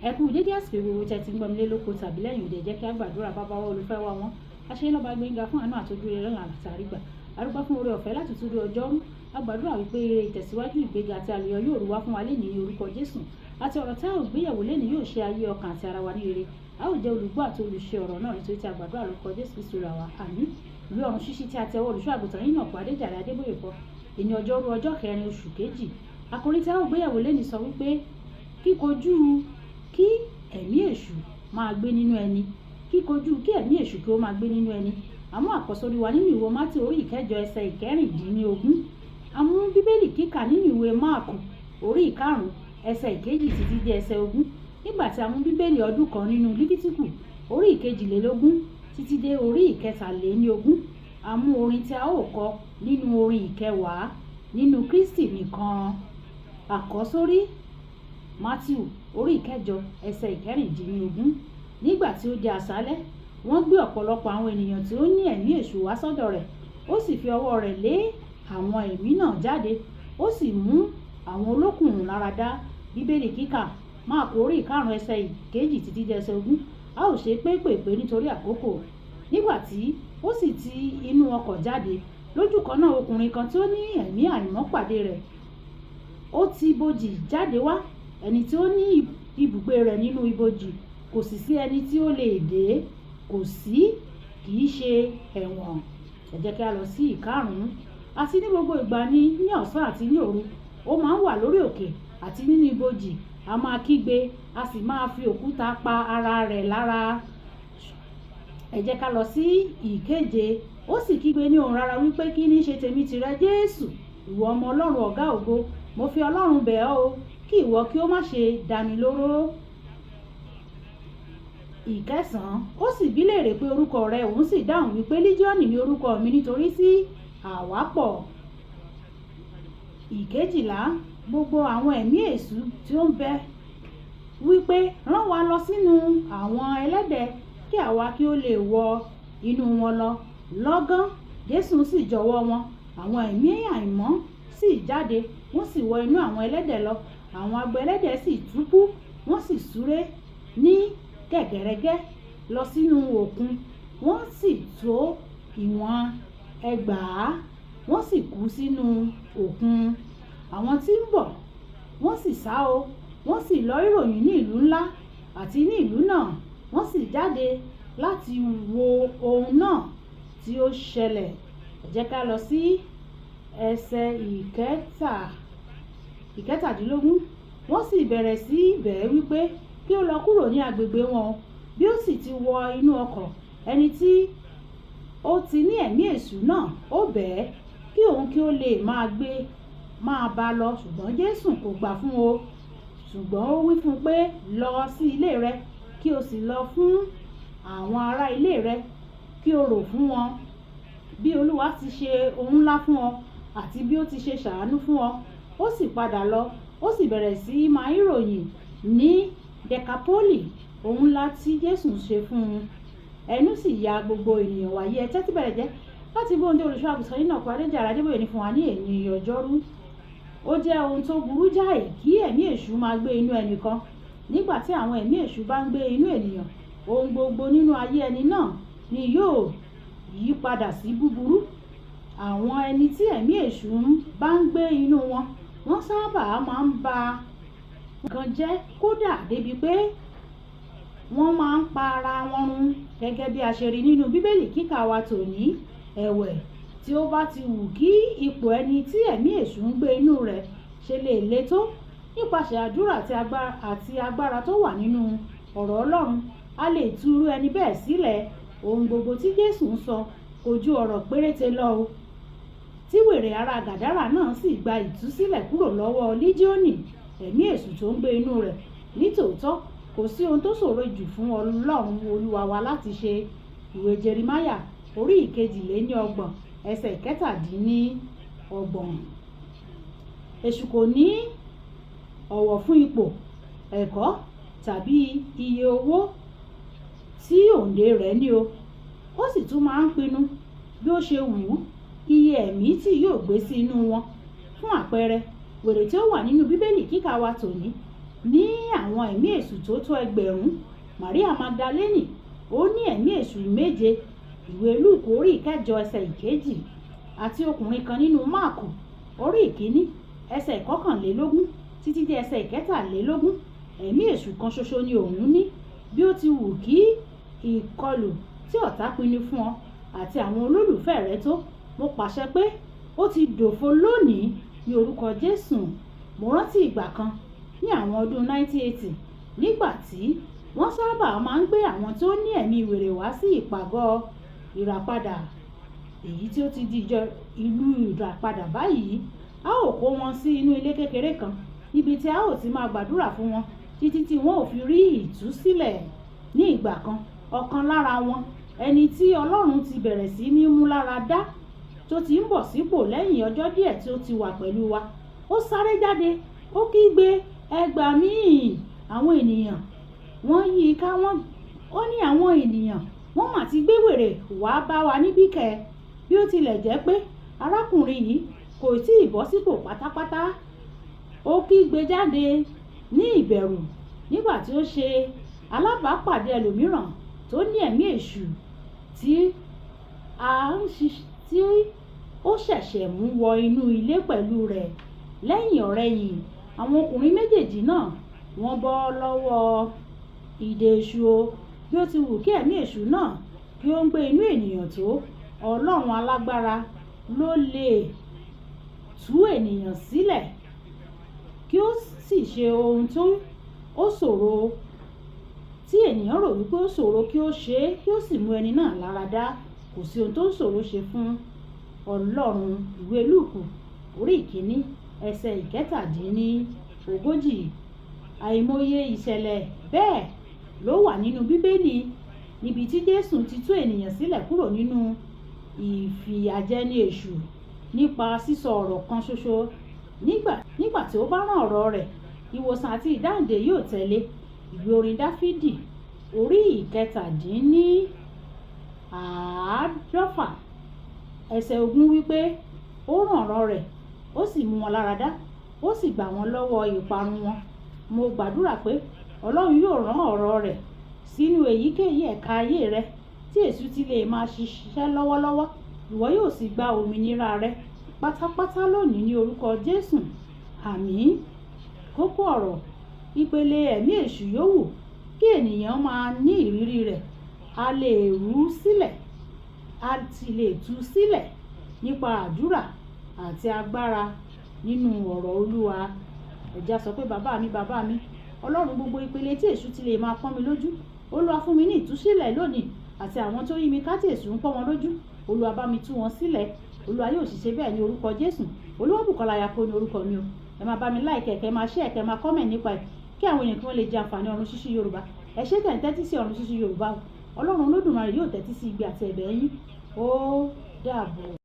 Ẹ kú dédé àsìkò gbogbo tí ẹ ti ń gbọ́ mi lé lóko tàbí lẹ́yìn òde, jẹ́ kí a gbàdúrà. Bàbá wa olùfẹ́ wa wọn aṣẹ́ lọ́ba Gbénga fún àánú àtọ́jú rere lọ́nà àtàrí gbà. Arúgbó fún oore ọ̀fẹ́ láti tún rí ọjọ́rú. A gbàdúrà wípé ìtẹ̀síwájú ìgbéga àti àlùyọ yóò rú wá fún wa lénìí ní orúkọ Jésù. Àti ọ̀rọ̀ tá ò gbéyẹ̀wò lénìí yóò ṣe ayé ọkàn àti ara wa ní rere. A ó jẹ́ olùgbọ́ àti olùṣe ọ̀rọ̀ náà nítorí tí a gbàdúrà lórúkọ Jésù Kristi ra wa. Àmín. Ìwé ọ̀run ṣíṣí tí a tẹ ọwọ́ olùṣọ́ àgùntàn yín náà pàdé Jàre Adébóyè kọ. Èní ọjọ́rú ọjọ́ 4 oṣù kejì. Àkòrí tí a ó gbéyẹ̀wò lénìí sọ wípé kíkojú kí ẹ̀mí èṣù máa gbé nínú ẹni. Kíkojú kí ẹ̀mí èṣù kí ó máa gbé nínú ẹni. Àmú àkọ́sórí wa nínú ìwé Mátì orí 9 ẹsẹ̀ 16. Àmú bíbélì kíkà nínú ìwé Máàkù orí 5 ẹsẹ̀ 1 títí dé ẹsẹ̀ 20. Nígbà tí a mú bíbélì ọdún kan nínú Lífítíkù orí 22 títí dé orí 23. A mú orin tí a ó kọ nínú orin 10 nínú Kristi nìkan. Àkọ́sórí Mátíù orí 9 ẹsẹ̀ 16. Nígbà tí ó di àṣálẹ́, wọ́n gbé ọ̀pọ̀lọpọ̀ àwọn ènìyàn tí ó ní ẹ̀mí èṣù wá sọ́dọ̀ rẹ̀. Ó sì fi ọwọ́ rẹ̀ lé àwọn ẹ̀mí náà jáde, ó sì mú àwọn olókùnrùn lára dá. Bíbélì kíkà Máàkù orí 5 ẹsẹ̀ 1 títí dé ẹsẹ̀ 20. A ó ṣe pépèpé nítorí àkókò. Nígbà tí ó sì ti inú ọkọ̀ jáde, lójú kan náà ọkùnrin kan tí ó ní ẹ̀mí àìmọ́ pàdé rẹ̀. Ó ti ibojì jáde wá, ẹni tí ó ní ibùgbé rẹ̀ nínú ibojì, kò sì sí ẹni tí ó lè dé, kì í ṣe ẹ̀wọ̀n. Ẹ jẹ́ kí a lọ sí ìkarùn-ún. Àti ní gbogbo ìgbà ní ọ̀sán àti ní òru, ó máa ń wà lórí òkè àti nínú ibojì. A máa kígbe, a sì máa fi òkúta pa ara rẹ̀ lára. Ẹ jẹ́ ká lọ sí ìkeje. Ó sì kígbe ní ohùn rara wípé, kí ní ṣe tèmi tìrẹ Jésù, ìwọ ọmọ Ọlọ́run ọ̀gá ògo? Mo fi Ọlọ́run bẹ̀ ọ́ o, kí ìwọ kí ó má ṣe dá mi lóró. Ìkẹsàn-án. Ó sì bi léèrè pé orúkọ rẹ̀, òun sì dáhùn wípé Lígíọ́nì ni orúkọ mi, nítorí tí àwa pọ̀. Ìkejìlá. Gbogbo àwọn ẹ̀mí èṣù tí ó ń bẹ wípé rán wa lọ sínú àwọn ẹlẹ́dẹ̀ kí àwa kí ó lè wọ inú wọn lọ. Lọ́gán Jésù sì jọ̀wọ́ wọn. Àwọn ẹ̀mí àìmọ́ sì jáde, wọ́n sì wọ inú àwọn ẹlẹ́dẹ̀ lọ. Àwọn agbo ẹlẹ́dẹ̀ sì túbú, wọ́n sì súré ní gẹ̀gẹ̀rẹ́gẹ́ lọ sínú òkun. Wọ́n sì tó ìwọ̀n 1000, wọ́n sì kú sínú òkun. Àwọn tí ń bọ̀ wọ́n sì sá o, wọ́n sì lọ ìròyìn ní ìlú ńlá àti ní ìlú náà. Wọ́n sì jáde láti wo ohun náà tí ó ṣẹlẹ̀. Ẹ jẹ́ ká lọ sí ẹsẹ̀ 17. Wọ́n sì bẹ̀rẹ̀ sí bẹ̀ ẹ́ wípé kí ó lọ kúrò ní agbègbè wọn. Bí ó sì ti wọ inú ọkọ̀, ẹni tí ó ti ní ẹ̀mí èṣù náà ó bẹ̀ ẹ́ kí òun kí ó lè máa bá lọ, ṣùgbọ́n Jésù kò gbà fún o. Ṣùgbọ́n ó wí fún un pé, lọ sí ilé rẹ, kí o sì lọ fún àwọn ará ilé rẹ kí o rò fún wọn bí Olúwa ti ṣe ohun ńlá fún ọ àti bí ó ti ṣe ṣàánú fún ọ. Ó sì padà lọ, ó sì bẹ̀rẹ̀ sí máa ìròyìn ní Dekapoli ohun ńlá tí Jésù ṣe fún un. Ẹnu sì ya gbogbo ènìyàn wáyé. Ẹ tẹ́tí bẹ̀rẹ̀ jẹ́ láti bó ohun tí olùṣọ́ àgùntàn yín náà pàdé Jàre Adébóyè ní fún wa ní èní ọjọ́rú. Ó jẹ́ ohun tó burú jáì kí ẹ̀mí èṣù máa gbé inú ẹnìkan. Nígbà tí àwọn ẹ̀mí èṣù bá ń gbé inú ènìyàn, ohun gbogbo nínú ayé ẹni náà ni yóò yí padà sí búburú. Àwọn ẹni tí ẹ̀mí èṣù bá ń gbé inú wọn, wọ́n sábà máa ń ba nǹkan jẹ́, kódà débi pé wọ́n máa ń pa ara wọn run. Gẹ́gẹ́ bí a ṣe rí nínú bíbélì kíkà wa tòní. Ẹ̀wẹ̀, tí ó bá ti wù kí ipò ẹni tí ẹ̀mí èṣù ń gbé inú rẹ̀ ṣe lè le tó, nípasẹ̀ àdúrà àti agbára tó wà nínú ọ̀rọ̀ Ọlọ́run, a lè tú irú ẹni bẹ́ẹ̀ sílẹ̀. Ohun gbogbo tí Jésù ń sọ kò ju ọ̀rọ̀ péréte lọ o. Tí wèrè ará Gàdárà náà sì gba ìtúsílẹ̀ kúrò lọ́wọ́ Lígíọ́nì ẹ̀mí èṣù tó ń gbé inú rẹ̀. Nítòótọ́ kò sí ohun tó ṣòro jù fún Ọlọ́run Olúwa wa láti ṣe. Ìwé Jeremáyà orí 22 ẹsẹ̀ 17. Èṣù kò ní ọ̀wọ̀ fún ipò, ẹ̀kọ́ tàbí iye owó tí òǹdè rẹ̀ ní o. Ó sì tún máa ń pinnu bí ó ṣe wù ú iye ẹ̀mí tí yóò gbé sí inú wọn. Fún àpẹẹrẹ, wèrè tí ó wà nínú bíbélì kíkà wa tòní, ní àwọn ẹ̀mí èṣù tó tó 1000. Maria Magdalene ó ní ẹ̀mí èṣù 7. Ìwé Lúùkù orí 9 ẹsẹ̀ 1 àti ọkùnrin kan nínú Máàkù orí 1 ẹsẹ̀ 21 títí dé ẹsẹ̀ 23. Ẹ̀mí èṣù kan ṣoṣo ni òun ní. Bí ó ti wù kí ìkọlù tí ọ̀tá pinnu fún ọ àti àwọn olólùfẹ́ rẹ tó, mo pàṣẹ pé ó ti dòfo lónìí ní orúkọ Jésù. Mo rántí ìgbà kan ní àwọn ọdún 1980 nígbà tí wọ́n sábà máa ń gbé àwọn tó ní ẹ̀mí wèrè wá sí ìpàgọ́ ìràpadà, èyí tí ó ti di ìlú ìràpadà báyìí. A ó kó wọn sí inú ilé kékeré kan níbi tí a ó ti máa gbàdúrà fún wọn títí tí wọn ò fi rí ìtúsílẹ̀. Ní ìgbà kan, ọ̀kan lára wọn, ẹni tí Ọlọ́run ti bẹ̀rẹ̀ sí ní mú lára dá, tó ti ń bọ̀ sípò lẹ́yìn ọjọ́ díẹ̀ tí ó ti wà pẹ̀lú wa, ó sáré jáde, ó kígbe, ẹ gbà mí! Àwọn ènìyàn wọ́n yí i ká, ó ní àwọn ènìyàn wọ́n mà ti gbé wèrè wá bá wa níbí kẹ̀. Bí ó tilẹ̀ jẹ́ pé arákùnrin yìí kò tí ì bọ́ sípò pátápátá, ó kígbe jáde ní ìbẹ̀rù nígbà tí ó ṣe alábàápàdé ẹlòmíràn tó ní ẹ̀mí èṣù tí ó ṣẹ̀ṣẹ̀ mú wọ inú ilé pẹ̀lú rẹ̀. Lẹ́yìn ọ̀rẹyìn, àwọn ọkùnrin méjèèjì náà wọ́n bọ́ lọ́wọ́ ìdè èṣù o. Bí ó ti wù kí ẹ̀mí èṣù náà kí ó ń gbé inú ènìyàn tó, Ọlọ́run alágbára ló lè tú ènìyàn sílẹ̀ kí ó sì ṣe ohun tó ó ṣòro tí ènìyàn rò wípé ó ṣòro kí ó ṣe é, kí ó sì mú ẹni náà lára dá. Kò sí ohun tó ṣòro ṣe fún Ọlọ́run. Ìwé Lúùkù orí 1 ẹsẹ̀ 37. Àìmọye ìṣẹ̀lẹ̀ bẹ́ẹ̀ ló wà nínú Bíbélì níbi tí Jésù ti tú ènìyàn sílẹ̀ kúrò nínú ìfìyàjẹni èṣù nípa sísọ ọ̀rọ̀ kan ṣoṣo. Nígbà tí ó bá rán ọ̀rọ̀ rẹ̀, ìwòsàn àti ìdáǹdè yóò tẹ̀lé. Ìwé orin Dáfídì orí 47 ẹsẹ̀ 20 wípé ó rán ọ̀rọ̀ rẹ̀, ó sì mú wọn lára dá, ó sì gbà wọ́n lọ́wọ́ ìparun wọn. Mo gbàdúrà pé Ọlọ́run yóò rán ọ̀rọ̀ rẹ̀ sínú èyíkéyìí ẹ̀ka ayé rẹ tí èṣù ti lè máa ṣiṣẹ́ lọ́wọ́lọ́wọ́. Ìwọ yóò sì gba òmìnira rẹ pátápátá lónìí ní orúkọ Jésù. Àmín. Kókó ọ̀rọ̀: ìpele ẹ̀mí èṣù yòówù kí ènìyàn máa ní ìrírí rẹ̀, a lè rú sílẹ̀, a sì lè tú sílẹ̀ nípa àdúrà àti agbára nínú ọ̀rọ̀ Olúwa. Ẹ jẹ́ á sọ pé bàbá mi, Ọlọ́run, gbogbo ìpele tí èṣù ti lè máa pọ́n mi lójú, Olúwa fún mi ní ìtúsílẹ̀ lónìí, àti àwọn tó yí mi ká tí èṣù ń pọ́n wọn lójú, Olúwa bá mi tú wọn sílẹ̀. Olúwa yóò sì ṣe bẹ́ẹ̀ ní orúkọ Jésù. Olúwabùkọ́lá Ayako ní orúkọ mi o. Ẹ máa bá mi like, kẹ́ máa share, kẹ́ máa comment nípa ẹ̀ kí àwọn èèyàn kí wọ́n lè jẹ àǹfààní Ọ̀run Ṣíṣí Yorùbá. Ẹ ṣé tẹ̀ ń tẹ́tí sí Ọ̀run Ṣíṣí Yorùbá o. Ọlọ́run Olódùmarè yóò tẹ́tí sí igbe àti ẹ̀bẹ̀ yín. Ó dàbọ̀.